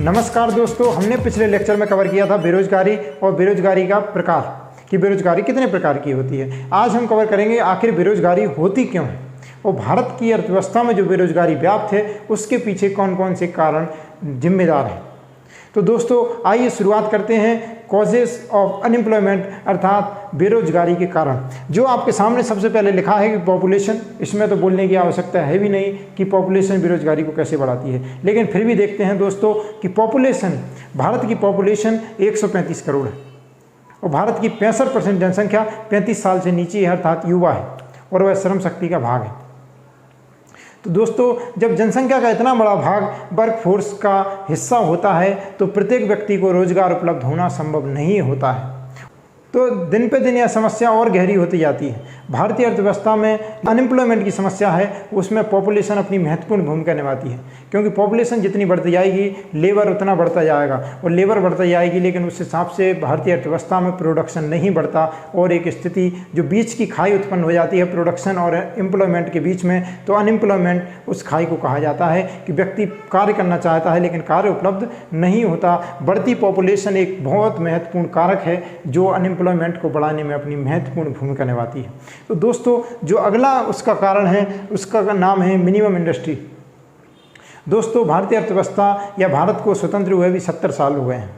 नमस्कार दोस्तों, हमने पिछले लेक्चर में कवर किया था बेरोजगारी और बेरोजगारी का प्रकार कि बेरोजगारी कितने प्रकार की होती है। आज हम कवर करेंगे आखिर बेरोजगारी होती क्यों है और भारत की अर्थव्यवस्था में जो बेरोजगारी व्याप्त है उसके पीछे कौन कौन से कारण जिम्मेदार हैं। तो दोस्तों आइए शुरुआत करते हैं कॉजेस ऑफ अनएम्प्लॉयमेंट अर्थात बेरोजगारी के कारण। जो आपके सामने सबसे पहले लिखा है कि पॉपुलेशन, इसमें तो बोलने की आवश्यकता है भी नहीं कि पॉपुलेशन बेरोजगारी को कैसे बढ़ाती है, लेकिन फिर भी देखते हैं दोस्तों कि पॉपुलेशन, भारत की पॉपुलेशन 135 करोड़ है और भारत की 65% जनसंख्या 35 साल से नीचे है अर्थात युवा है और वह श्रम शक्ति का भाग है। तो दोस्तों जब जनसंख्या का इतना बड़ा भाग वर्क फोर्स का हिस्सा होता है तो प्रत्येक व्यक्ति को रोजगार उपलब्ध होना संभव नहीं होता है। तो दिन पे दिन यह समस्या और गहरी होती जाती है। भारतीय अर्थव्यवस्था में अनएम्प्लॉयमेंट की समस्या है, उसमें पॉपुलेशन अपनी महत्वपूर्ण भूमिका निभाती है, क्योंकि पॉपुलेशन जितनी बढ़ती जाएगी लेबर उतना बढ़ता जाएगा और लेबर बढ़ती जाएगी, लेकिन उस हिसाब से भारतीय अर्थव्यवस्था में प्रोडक्शन नहीं बढ़ता और एक स्थिति जो बीच की खाई उत्पन्न हो जाती है प्रोडक्शन और एम्प्लॉयमेंट के बीच में। तो अनएम्प्लॉयमेंट उस खाई को कहा जाता है कि व्यक्ति कार्य करना चाहता है लेकिन कार्य उपलब्ध नहीं होता। बढ़ती पॉपुलेशन एक बहुत महत्वपूर्ण कारक है जो अनएम्प्लॉयमेंट को बढ़ाने में अपनी महत्वपूर्ण भूमिका निभाती है। तो दोस्तों जो अगला उसका कारण है उसका नाम है मिनिमम इंडस्ट्री। दोस्तों भारतीय अर्थव्यवस्था या भारत को स्वतंत्र हुए भी 70 साल हो गए हैं।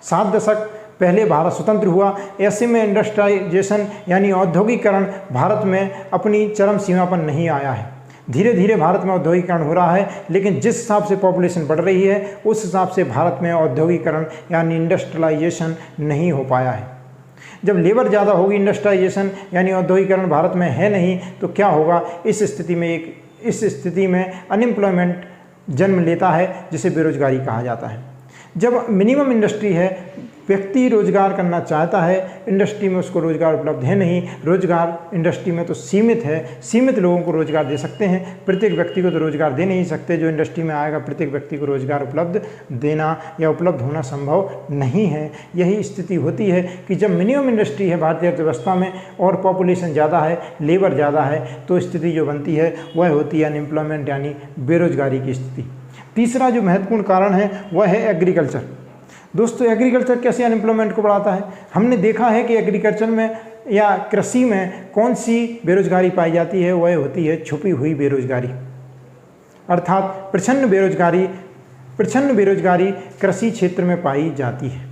7 दशक पहले भारत स्वतंत्र हुआ। ऐसे में इंडस्ट्रियलाइजेशन यानी औद्योगिकरण भारत में अपनी चरम सीमा पर नहीं आया है। धीरे धीरे भारत में औद्योगिकरण हो रहा है, लेकिन जिस हिसाब से पॉपुलेशन बढ़ रही है उस हिसाब से भारत में औद्योगिकरण यानी इंडस्ट्रियलाइजेशन नहीं हो पाया है। जब लेबर ज़्यादा होगी, इंडस्ट्रियलाइजेशन यानी औद्योगिकरण भारत में है नहीं, तो क्या होगा, इस स्थिति में अनएम्प्लॉयमेंट जन्म लेता है जिसे बेरोजगारी कहा जाता है। जब मिनिमम इंडस्ट्री है, व्यक्ति रोजगार करना चाहता है, इंडस्ट्री में उसको रोजगार उपलब्ध है नहीं, रोजगार इंडस्ट्री में तो सीमित है, सीमित लोगों को रोजगार दे सकते हैं, प्रत्येक व्यक्ति को तो रोजगार दे नहीं सकते। जो इंडस्ट्री में आएगा प्रत्येक व्यक्ति को रोजगार उपलब्ध देना या उपलब्ध होना संभव नहीं है। यही स्थिति होती है कि जब मिनिमम इंडस्ट्री है भारतीय अर्थव्यवस्था में और पॉपुलेशन ज़्यादा है, लेबर ज़्यादा है, तो स्थिति जो बनती है वह होती है अनएम्प्लॉयमेंट यानी बेरोजगारी की स्थिति। तीसरा जो महत्वपूर्ण कारण है वह है एग्रीकल्चर। दोस्तों एग्रीकल्चर कैसे अनएम्प्लॉयमेंट को बढ़ाता है? हमने देखा है कि एग्रीकल्चर में या कृषि में कौन सी बेरोजगारी पाई जाती है, वह होती है छुपी हुई बेरोजगारी अर्थात प्रच्छन्न बेरोजगारी कृषि क्षेत्र में पाई जाती है।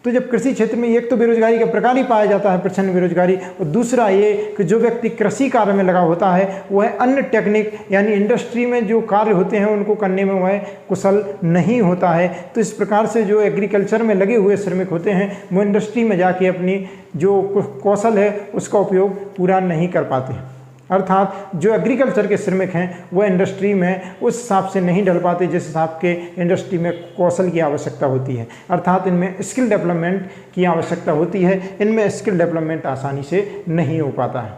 तो जब कृषि क्षेत्र में एक तो बेरोजगारी का प्रकार ही पाया जाता है प्रच्छन्न बेरोजगारी, और दूसरा ये कि जो व्यक्ति कृषि कार्य में लगा होता है वह अन्य टेक्निक यानी इंडस्ट्री में जो कार्य होते हैं उनको करने में वह कुशल नहीं होता है। तो इस प्रकार से जो एग्रीकल्चर में लगे हुए श्रमिक होते हैं वो इंडस्ट्री में जाके अपनी जो कौशल है उसका उपयोग पूरा नहीं कर पाते हैं, अर्थात जो एग्रीकल्चर के श्रमिक हैं वह इंडस्ट्री में उस हिसाब से नहीं ढल पाते जिस हिसाब के इंडस्ट्री में कौशल की आवश्यकता होती है, अर्थात इनमें स्किल डेवलपमेंट की आवश्यकता होती है। इनमें स्किल डेवलपमेंट आसानी से नहीं हो पाता है।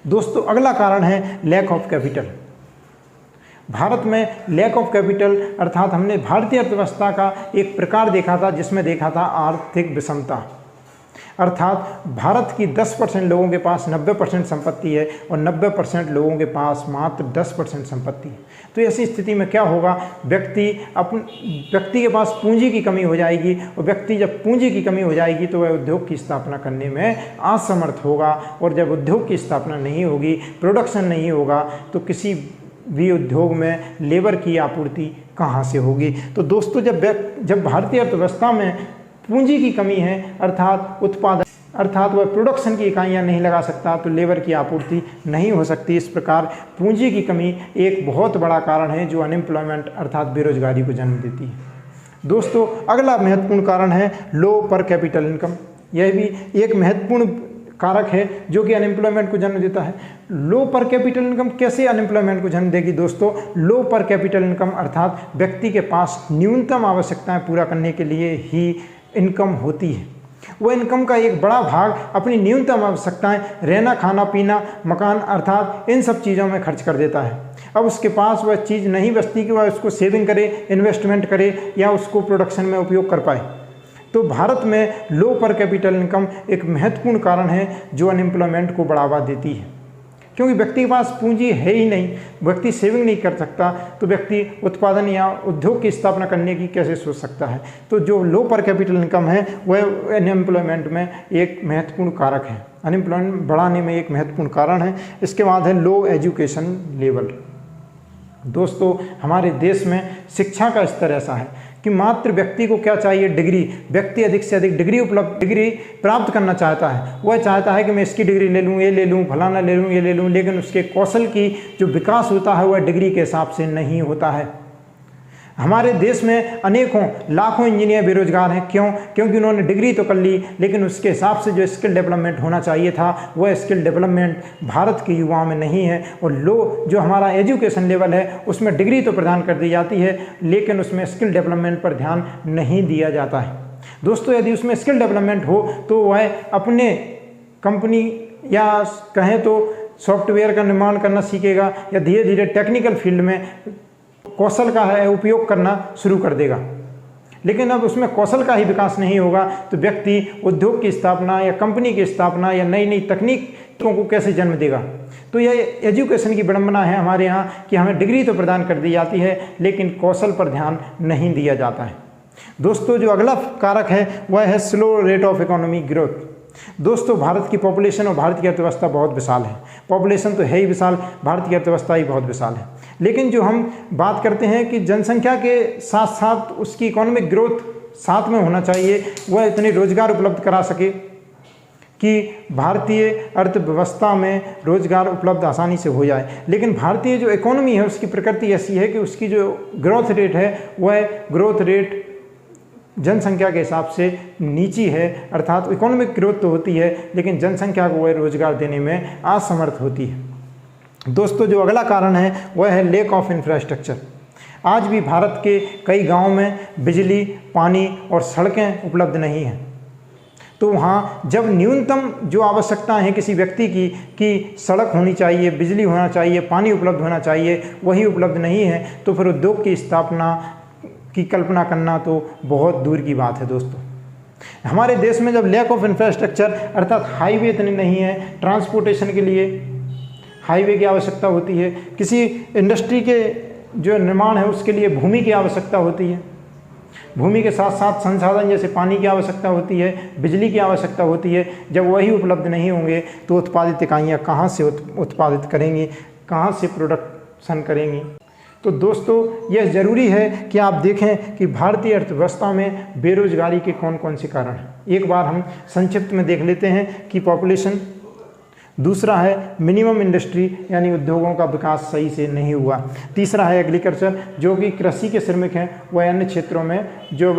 दोस्तों अगला कारण है लैक ऑफ कैपिटल। भारत में लैक ऑफ कैपिटल अर्थात हमने भारतीय अर्थव्यवस्था का एक प्रकार देखा था जिसमें देखा था आर्थिक विषमता, अर्थात भारत की 10% लोगों के पास 90% संपत्ति है और 90% लोगों के पास मात्र 10% संपत्ति है। तो ऐसी स्थिति में क्या होगा, व्यक्ति के पास पूंजी की कमी हो जाएगी और व्यक्ति जब पूंजी की कमी हो जाएगी तो वह उद्योग की स्थापना करने में असमर्थ होगा, और जब उद्योग की स्थापना नहीं होगी, प्रोडक्शन नहीं होगा, तो किसी भी उद्योग में लेबर की आपूर्ति कहाँ से होगी। तो दोस्तों जब भारतीय अर्थव्यवस्था में पूंजी की कमी है अर्थात उत्पादन अर्थात वह प्रोडक्शन की इकाइयाँ नहीं लगा सकता तो लेबर की आपूर्ति नहीं हो सकती। इस प्रकार पूंजी की कमी एक बहुत बड़ा कारण है जो अनएम्प्लॉयमेंट अर्थात बेरोजगारी को जन्म देती है। दोस्तों अगला महत्वपूर्ण कारण है लो पर कैपिटल इनकम। यह भी एक महत्वपूर्ण कारक है जो कि अनएम्प्लॉयमेंट को जन्म देता है। लो पर कैपिटल इनकम कैसे अनएम्प्लॉयमेंट को जन्म देगी? दोस्तों लो पर कैपिटल इनकम अर्थात व्यक्ति के पास न्यूनतम आवश्यकताएं पूरा करने के लिए ही इनकम होती है। वह इनकम का एक बड़ा भाग अपनी न्यूनतम आवश्यकताएं रहना, खाना, पीना, मकान अर्थात इन सब चीज़ों में खर्च कर देता है। अब उसके पास वह चीज़ नहीं बचती कि वह उसको सेविंग करे, इन्वेस्टमेंट करे या उसको प्रोडक्शन में उपयोग कर पाए। तो भारत में लो पर कैपिटल इनकम एक महत्वपूर्ण कारण है जो अनएम्प्लॉयमेंट को बढ़ावा देती है। क्योंकि व्यक्ति के पास पूंजी है ही नहीं, व्यक्ति सेविंग नहीं कर सकता, तो व्यक्ति उत्पादन या उद्योग की स्थापना करने की कैसे सोच सकता है। तो जो लो पर कैपिटल इनकम है वह अनएम्प्लॉयमेंट में एक महत्वपूर्ण कारक है, अनएम्प्लॉयमेंट बढ़ाने में एक महत्वपूर्ण कारण है। इसके बाद है लो एजुकेशन लेवल। दोस्तों, हमारे देश में शिक्षा का स्तर ऐसा है कि मात्र व्यक्ति को क्या चाहिए, डिग्री। व्यक्ति अधिक से अधिक डिग्री प्राप्त करना चाहता है। वह चाहता है कि मैं इसकी डिग्री ले लूँ, ये ले लूँ, फलाना ले लूँ, ये ले लूँ, लेकिन उसके कौशल की जो विकास होता है वह डिग्री के हिसाब से नहीं होता है। हमारे देश में अनेकों लाखों इंजीनियर बेरोजगार हैं। क्यों? क्योंकि उन्होंने डिग्री तो कर ली, लेकिन उसके हिसाब से जो स्किल डेवलपमेंट होना चाहिए था वह स्किल डेवलपमेंट भारत के युवाओं में नहीं है। और लो जो हमारा एजुकेशन लेवल है उसमें डिग्री तो प्रदान कर दी जाती है, लेकिन उसमें स्किल डेवलपमेंट पर ध्यान नहीं दिया जाता है। दोस्तों, यदि उसमें स्किल डेवलपमेंट हो तो वह अपने कंपनी या कहें तो सॉफ्टवेयर का निर्माण करना सीखेगा या धीरे धीरे टेक्निकल फील्ड में कौशल का है उपयोग करना शुरू कर देगा। लेकिन अब उसमें कौशल का ही विकास नहीं होगा तो व्यक्ति उद्योग की स्थापना या कंपनी की स्थापना या नई नई तकनीकों को कैसे जन्म देगा। तो यह एजुकेशन की विडंबना है हमारे यहाँ कि हमें डिग्री तो प्रदान कर दी जाती है लेकिन कौशल पर ध्यान नहीं दिया जाता है। दोस्तों, जो अगला कारक है वह है slow rate of economic growth. दोस्तों, भारत की पॉपुलेशन और भारत की अर्थव्यवस्था बहुत विशाल है। पॉपुलेशन तो है ही विशाल, भारत की अर्थव्यवस्था ही बहुत विशाल है। लेकिन जो हम बात करते हैं कि जनसंख्या के साथ साथ उसकी इकोनॉमिक ग्रोथ साथ में होना चाहिए, वह इतने रोजगार उपलब्ध करा सके कि भारतीय अर्थव्यवस्था में रोजगार उपलब्ध आसानी से हो जाए। लेकिन भारतीय जो इकोनॉमी है उसकी प्रकृति ऐसी है कि उसकी जो ग्रोथ रेट है वह ग्रोथ रेट जनसंख्या के हिसाब से नीची है, अर्थात इकोनॉमिक ग्रोथ तो होती है लेकिन जनसंख्या को वह रोजगार देने में असमर्थ होती है। दोस्तों, जो अगला कारण है वह है लेक ऑफ इंफ्रास्ट्रक्चर। आज भी भारत के कई गांवों में बिजली, पानी और सड़कें उपलब्ध नहीं हैं। तो वहाँ जब न्यूनतम जो आवश्यकता है किसी व्यक्ति की कि सड़क होनी चाहिए, बिजली होना चाहिए, पानी उपलब्ध होना चाहिए, वही उपलब्ध नहीं है तो फिर उद्योग की स्थापना की कल्पना करना तो बहुत दूर की बात है। दोस्तों, हमारे देश में जब लैक ऑफ इंफ्रास्ट्रक्चर अर्थात हाईवे इतने नहीं है, ट्रांसपोर्टेशन के लिए हाईवे की आवश्यकता होती है, किसी इंडस्ट्री के जो निर्माण है उसके लिए भूमि की आवश्यकता होती है, भूमि के साथ साथ संसाधन जैसे पानी की आवश्यकता होती है, बिजली की आवश्यकता होती है। जब वही उपलब्ध नहीं होंगे तो उत्पादित इकाइयाँ कहाँ से उत्पादित करेंगी, कहाँ से प्रोडक्शन करेंगी। तो दोस्तों, यह ज़रूरी है कि आप देखें कि भारतीय अर्थव्यवस्था में बेरोजगारी के कौन कौन से कारण हैं। एक बार हम संक्षिप्त में देख लेते हैं कि पॉपुलेशन, दूसरा है मिनिमम इंडस्ट्री यानी उद्योगों का विकास सही से नहीं हुआ, तीसरा है एग्रीकल्चर जो कि कृषि के श्रमिक हैं वह अन्य क्षेत्रों में जो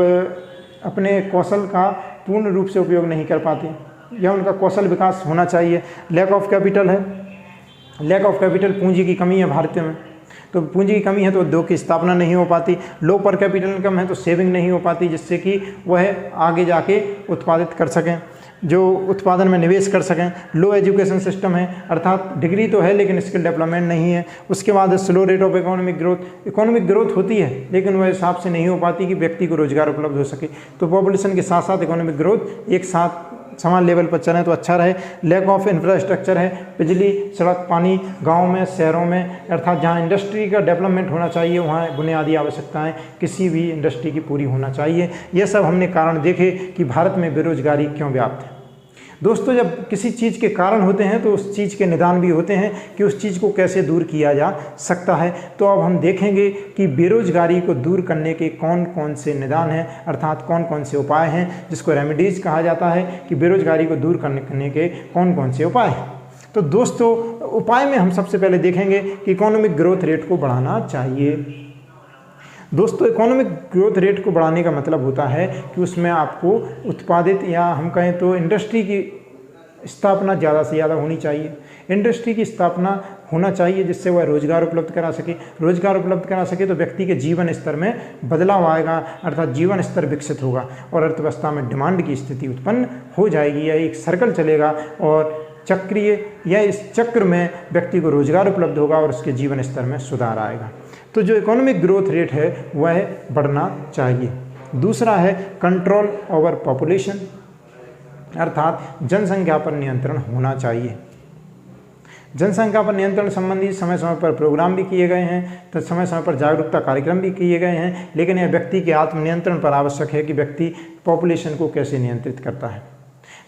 अपने कौशल का पूर्ण रूप से उपयोग नहीं कर पाते या उनका कौशल विकास होना चाहिए। लैक ऑफ कैपिटल है, लैक ऑफ कैपिटल पूंजी की कमी है भारत में, तो पूंजी की कमी है तो उद्योग की स्थापना नहीं हो पाती। लो पर कैपिटल इनकम है तो सेविंग नहीं हो पाती जिससे कि वह आगे जाके उत्पादित कर सकें, जो उत्पादन में निवेश कर सकें। लो एजुकेशन सिस्टम है अर्थात डिग्री तो है लेकिन स्किल डेवलपमेंट नहीं है। उसके बाद slow rate of economic growth, economic growth होती है लेकिन वह हिसाब से नहीं हो पाती कि व्यक्ति को रोजगार उपलब्ध हो सके। तो पॉपुलेशन के साथ साथ इकोनॉमिक ग्रोथ एक साथ समान लेवल पर चलें तो अच्छा रहे। लैक ऑफ इंफ्रास्ट्रक्चर है, बिजली, सड़क, पानी गाँव में, शहरों में अर्थात जहाँ इंडस्ट्री का डेवलपमेंट होना चाहिए वहाँ बुनियादी आवश्यकताएं किसी भी इंडस्ट्री की पूरी होना चाहिए। ये सब हमने कारण देखे कि भारत में बेरोजगारी क्यों व्याप्त है। दोस्तों, जब किसी चीज़ के कारण होते हैं तो उस चीज़ के निदान भी होते हैं कि उस चीज़ को कैसे दूर किया जा सकता है। तो अब हम देखेंगे कि बेरोजगारी को दूर करने के कौन कौन से निदान हैं अर्थात कौन कौन से उपाय हैं जिसको रेमेडीज़ कहा जाता है कि बेरोजगारी को दूर करने के कौन कौन से उपाय हैं। तो दोस्तों, उपाय में हम सबसे पहले देखेंगे कि इकोनॉमिक ग्रोथ रेट को बढ़ाना चाहिए। दोस्तों, इकोनॉमिक ग्रोथ रेट को बढ़ाने का मतलब होता है कि उसमें आपको उत्पादित या हम कहें तो इंडस्ट्री की स्थापना ज़्यादा से ज़्यादा होनी चाहिए। इंडस्ट्री की स्थापना होना चाहिए जिससे वह रोज़गार उपलब्ध करा सके। रोज़गार उपलब्ध करा सके तो व्यक्ति के जीवन स्तर में बदलाव आएगा अर्थात जीवन स्तर विकसित होगा और अर्थव्यवस्था में डिमांड की स्थिति उत्पन्न हो जाएगी या एक सर्कल चलेगा और चक्रीय या इस चक्र में व्यक्ति को रोज़गार उपलब्ध होगा और उसके जीवन स्तर में सुधार आएगा। तो जो इकोनॉमिक ग्रोथ रेट है वह बढ़ना चाहिए। दूसरा है कंट्रोल ओवर पॉपुलेशन अर्थात जनसंख्या पर नियंत्रण होना चाहिए। जनसंख्या पर नियंत्रण संबंधी समय समय पर प्रोग्राम भी किए गए हैं, तो समय समय पर जागरूकता कार्यक्रम भी किए गए हैं, लेकिन यह व्यक्ति के आत्मनियंत्रण पर आवश्यक है कि व्यक्ति पॉपुलेशन को कैसे नियंत्रित करता है।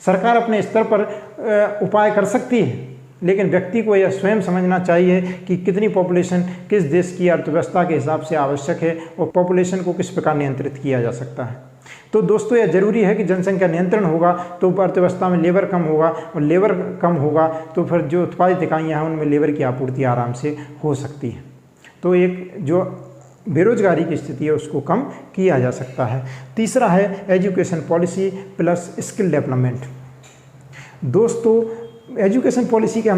सरकार अपने स्तर पर उपाय कर सकती है, लेकिन व्यक्ति को यह स्वयं समझना चाहिए कि कितनी पॉपुलेशन किस देश की अर्थव्यवस्था के हिसाब से आवश्यक है और पॉपुलेशन को किस प्रकार नियंत्रित किया जा सकता है। तो दोस्तों, यह जरूरी है कि जनसंख्या नियंत्रण होगा तो अर्थव्यवस्था में लेबर कम होगा, और लेबर कम होगा तो फिर जो उत्पादित इकाइयाँ हैं उनमें लेबर की आपूर्ति आराम से हो सकती है। तो एक जो बेरोजगारी की स्थिति है उसको कम किया जा सकता है। तीसरा है education policy plus skill development. दोस्तों, एजुकेशन पॉलिसी के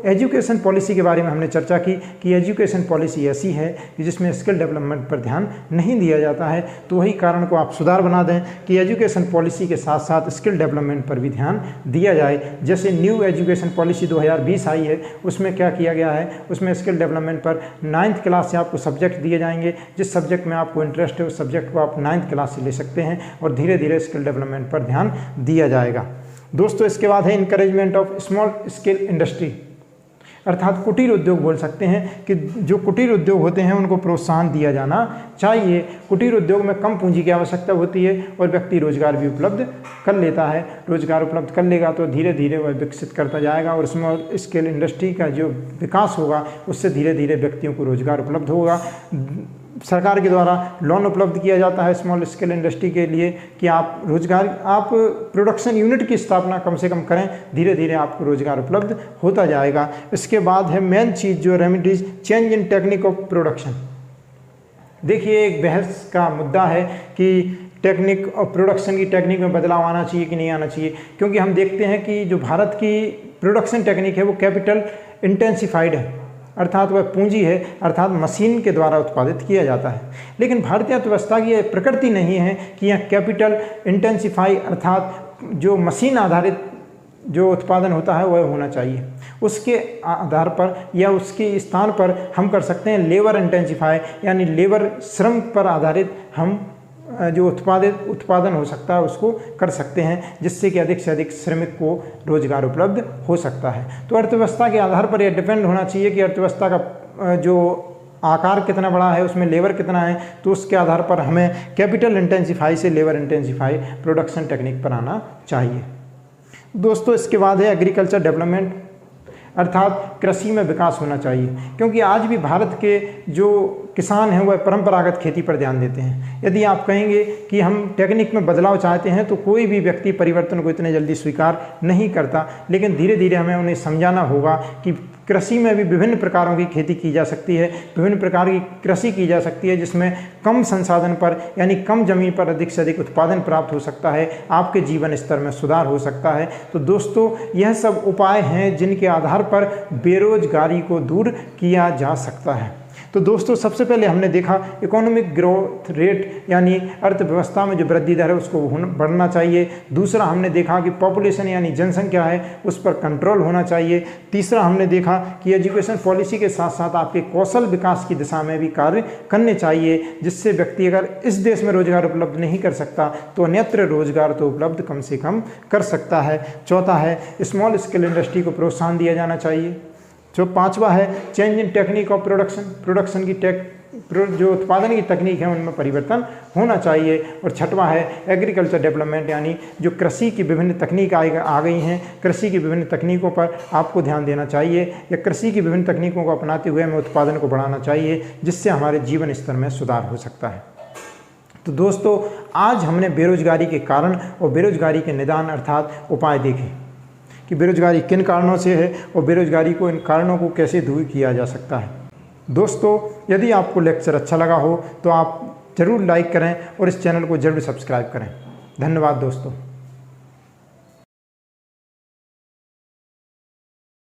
एजुकेशन पॉलिसी के बारे में हमने चर्चा की कि एजुकेशन पॉलिसी ऐसी है कि जिसमें स्किल डेवलपमेंट पर ध्यान नहीं दिया जाता है। तो वही कारण को आप सुधार बना दें कि एजुकेशन पॉलिसी के साथ साथ स्किल डेवलपमेंट पर भी ध्यान दिया जाए। जैसे न्यू एजुकेशन पॉलिसी 2020 आई है, उसमें क्या किया गया है, उसमें स्किल डेवलपमेंट पर 9th क्लास से आपको सब्जेक्ट दिए जाएंगे। जिस सब्जेक्ट में आपको इंटरेस्ट है उस सब्जेक्ट को आप 9th क्लास से ले सकते हैं और धीरे धीरे स्किल डेवलपमेंट पर ध्यान दिया जाएगा। दोस्तों, इसके बाद है encouragement of small scale industry, अर्थात कुटीर उद्योग बोल सकते हैं कि जो कुटीर उद्योग होते हैं उनको प्रोत्साहन दिया जाना चाहिए। कुटीर उद्योग में कम पूंजी की आवश्यकता होती है और व्यक्ति रोजगार भी उपलब्ध कर लेता है। रोजगार उपलब्ध कर लेगा तो धीरे धीरे वह विकसित करता जाएगा और स्मॉल स्केल इंडस्ट्री का जो विकास होगा उससे धीरे धीरे व्यक्तियों को रोजगार उपलब्ध होगा। सरकार के द्वारा लोन उपलब्ध किया जाता है स्मॉल स्केल इंडस्ट्री के लिए कि आप प्रोडक्शन यूनिट की स्थापना कम से कम करें, धीरे धीरे आपको रोजगार उपलब्ध होता जाएगा। इसके बाद है मेन चीज़ जो remedies, change in technique of production. देखिए, एक बहस का मुद्दा है कि टेक्निक और प्रोडक्शन की टेक्निक में बदलाव आना चाहिए कि नहीं आना चाहिए, क्योंकि हम देखते हैं कि जो भारत की प्रोडक्शन टेक्निक है वो कैपिटल इंटेंसिफाइड है, अर्थात वह पूंजी है, अर्थात मशीन के द्वारा उत्पादित किया जाता है। लेकिन भारतीय अर्थव्यवस्था की यह प्रकृति नहीं है कि यह कैपिटल इंटेंसिफाई अर्थात जो मशीन आधारित जो उत्पादन होता है वह होना चाहिए। उसके आधार पर या उसके स्थान पर हम कर सकते हैं लेबर इंटेंसिफाई, यानी लेबर श्रम पर आधारित हम जो उत्पादन हो सकता है उसको कर सकते हैं, जिससे कि अधिक से अधिक श्रमिक को रोजगार उपलब्ध हो सकता है। तो अर्थव्यवस्था के आधार पर यह डिपेंड होना चाहिए कि अर्थव्यवस्था का जो आकार कितना बड़ा है, उसमें लेबर कितना है, तो उसके आधार पर हमें कैपिटल इंटेंसिफाई से लेबर इंटेंसिफाई प्रोडक्शन टेक्निक पर आना चाहिए। दोस्तों, इसके बाद है एग्रीकल्चर डेवलपमेंट, अर्थात कृषि में विकास होना चाहिए, क्योंकि आज भी भारत के जो किसान हैं वह परंपरागत खेती पर ध्यान देते हैं। यदि आप कहेंगे कि हम टेक्निक में बदलाव चाहते हैं तो कोई भी व्यक्ति परिवर्तन को इतने जल्दी स्वीकार नहीं करता, लेकिन धीरे धीरे हमें उन्हें समझाना होगा कि कृषि में भी विभिन्न प्रकारों की खेती की जा सकती है, विभिन्न प्रकार की कृषि की जा सकती है, जिसमें कम संसाधन पर यानी कम जमीन पर अधिक से अधिक उत्पादन प्राप्त हो सकता है, आपके जीवन स्तर में सुधार हो सकता है। तो दोस्तों, यह सब उपाय हैं जिनके आधार पर बेरोजगारी को दूर किया जा सकता है। तो दोस्तों, सबसे पहले हमने देखा इकोनॉमिक ग्रोथ रेट यानी अर्थव्यवस्था में जो वृद्धि दर है उसको बढ़ना चाहिए। दूसरा हमने देखा कि पॉपुलेशन यानी जनसंख्या है उस पर कंट्रोल होना चाहिए। तीसरा हमने देखा कि एजुकेशन पॉलिसी के साथ साथ आपके कौशल विकास की दिशा में भी कार्य करने चाहिए, जिससे व्यक्ति अगर इस देश में रोजगार उपलब्ध नहीं कर सकता तो अन्यत्र रोजगार तो उपलब्ध कम से कम कर सकता है। चौथा है स्मॉल स्केल इंडस्ट्री को प्रोत्साहन दिया जाना चाहिए। जो पांचवा है change in technique of production की जो उत्पादन की तकनीक है उनमें परिवर्तन होना चाहिए। और छठवां है एग्रीकल्चर डेवलपमेंट, यानी जो कृषि की विभिन्न तकनीक आ गई हैं, कृषि की विभिन्न तकनीकों पर आपको ध्यान देना चाहिए या कृषि की विभिन्न तकनीकों को अपनाते हुए हमें उत्पादन को बढ़ाना चाहिए, जिससे हमारे जीवन स्तर में सुधार हो सकता है। तो दोस्तों, आज हमने बेरोजगारी के कारण और बेरोजगारी के निदान अर्थात उपाय देखे कि बेरोजगारी किन कारणों से है और बेरोजगारी को इन कारणों को कैसे दूर किया जा सकता है। दोस्तों, यदि आपको लेक्चर अच्छा लगा हो तो आप ज़रूर लाइक करें और इस चैनल को ज़रूर सब्सक्राइब करें। धन्यवाद दोस्तों।